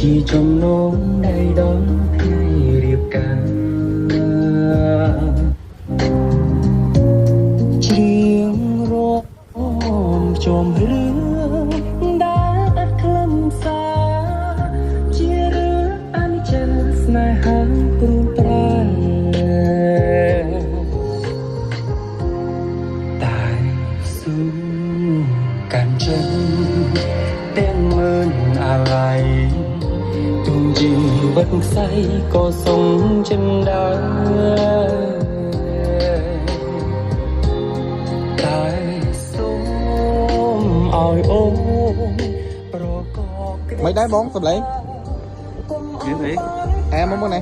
ជាចំណងដៃដល់ថ្ងៃរៀបការច្រៀងរួមចំរឿងដែលអត់ខ្លឹមសារជារឿងអនិច្ចំស្នេហាព្រួយប្រែតែស៊ូកាន់chânទាំងមើលអាឡ័យទុំជីវិតខ្សែក៏សុំចិនដែរតែសូមឲ្យអូនប្រកបមិនដែរបងសម្លេងមានអី em muốn này